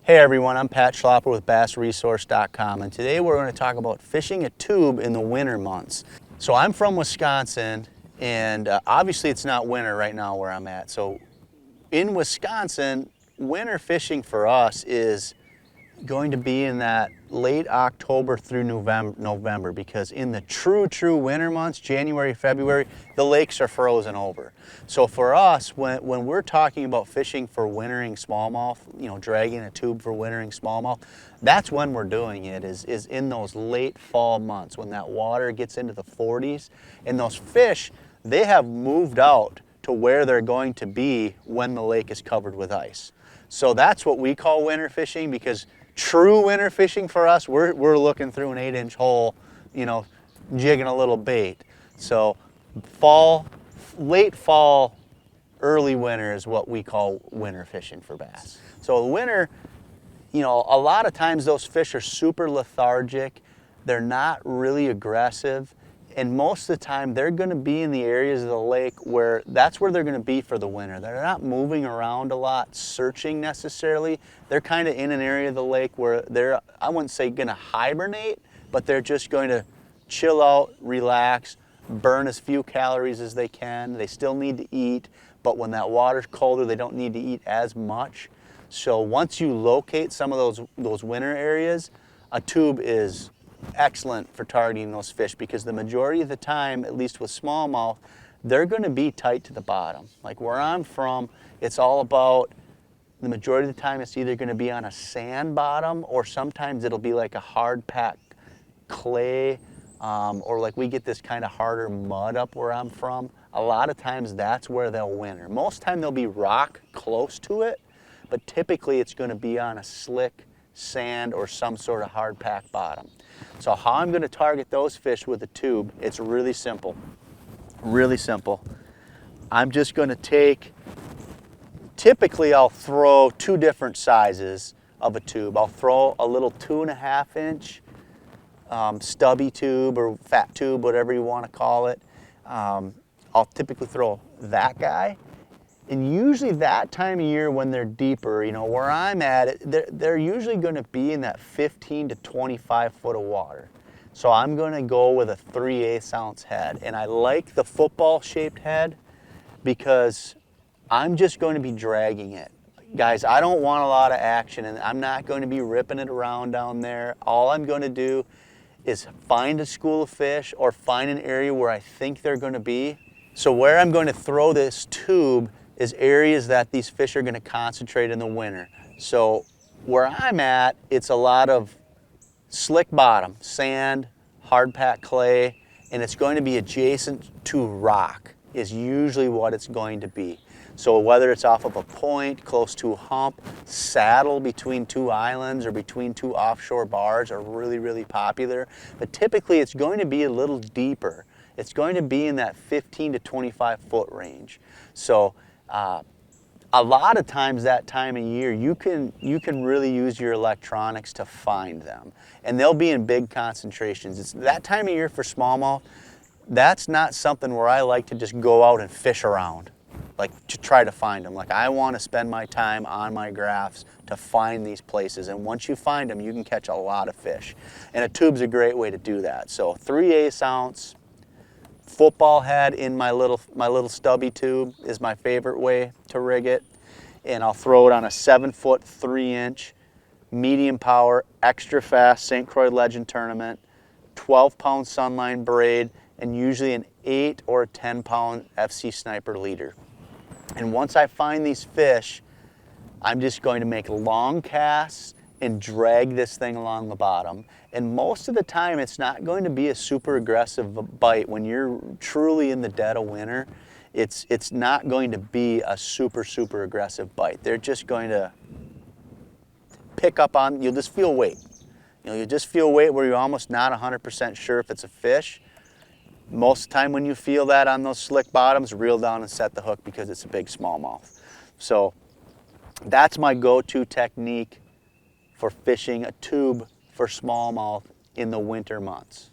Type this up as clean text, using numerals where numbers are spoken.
Hey everyone, I'm Pat Schlapper with Bassresource.com, and today we're going to talk about fishing a tube in the winter months. So I'm from Wisconsin, and obviously it's not winter right now where I'm at. So in Wisconsin, winter fishing for us is going to be in that late October through November, because in the true winter months, January, February, the lakes are frozen over. So for us, when we're talking about fishing for wintering smallmouth, dragging a tube for wintering smallmouth, that's when we're doing it, is in those late fall months when that water gets into the 40s, and those fish, they have moved out to where they're going to be when the lake is covered with ice. So that's what we call winter fishing, because true winter fishing for us, we're looking through an 8-inch hole, jigging a little bait. So late fall, early winter is what we call winter fishing for bass. So the winter, a lot of times those fish are super lethargic. They're not really aggressive. And most of the time, they're going to be in the areas of the lake where that's where they're going to be for the winter. They're not moving around a lot, searching necessarily. They're kind of in an area of the lake where they're, I wouldn't say going to hibernate, but they're just going to chill out, relax, burn as few calories as they can. They still need to eat, but when that water's colder, they don't need to eat as much. So once you locate some of those winter areas, a tube is excellent for targeting those fish, because the majority of the time, at least with smallmouth, they're going to be tight to the bottom. Like where I'm from, it's all about, the majority of the time it's either going to be on a sand bottom, or sometimes it'll be like a hard packed clay, or like we get this kind of harder mud up where I'm from. A lot of times that's where they'll winter. Most time there'll be rock close to it, but typically it's going to be on a slick sand or some sort of hard packed bottom. So how I'm going to target those fish with a tube, it's really simple. Really simple. I'm just going to take, typically I'll throw two different sizes of a tube. I'll throw a little 2.5-inch stubby tube or fat tube, whatever you want to call it. I'll typically throw that guy. And usually that time of year when they're deeper, where I'm at, they're usually going to be in that 15 to 25 foot of water. So I'm going to go with a 3/8 ounce head. And I like the football shaped head because I'm just going to be dragging it. Guys, I don't want a lot of action, and I'm not going to be ripping it around down there. All I'm going to do is find a school of fish or find an area where I think they're going to be. So where I'm going to throw this tube is areas that these fish are going to concentrate in the winter. So where I'm at, it's a lot of slick bottom, sand, hard packed clay, and it's going to be adjacent to rock is usually what it's going to be. So whether it's off of a point, close to a hump, saddle between two islands or between two offshore bars are really popular. But typically it's going to be a little deeper. It's going to be in that 15 to 25 foot range. So a lot of times that time of year, you can really use your electronics to find them. And they'll be in big concentrations. It's that time of year for smallmouth, that's not something where I like to just go out and fish around, like to try to find them. Like I want to spend my time on my graphs to find these places. And once you find them, you can catch a lot of fish. And a tube's a great way to do that. So 3/8 ounce, football head in my little stubby tube is my favorite way to rig it, and I'll throw it on a 7-foot 3-inch medium power extra fast St. Croix Legend Tournament, 12-pound sunline braid, and usually an 8 or a 10-pound FC Sniper leader. And once I find these fish, I'm just going to make long casts and drag this thing along the bottom. And most of the time, it's not going to be a super aggressive bite. When you're truly in the dead of winter, it's not going to be a super aggressive bite. They're just going to pick up on, you'll just feel weight. You'll just feel weight where you're almost not 100% sure if it's a fish. Most of the time when you feel that on those slick bottoms, reel down and set the hook because it's a big smallmouth. So that's my go-to technique for fishing a tube for smallmouth in the winter months.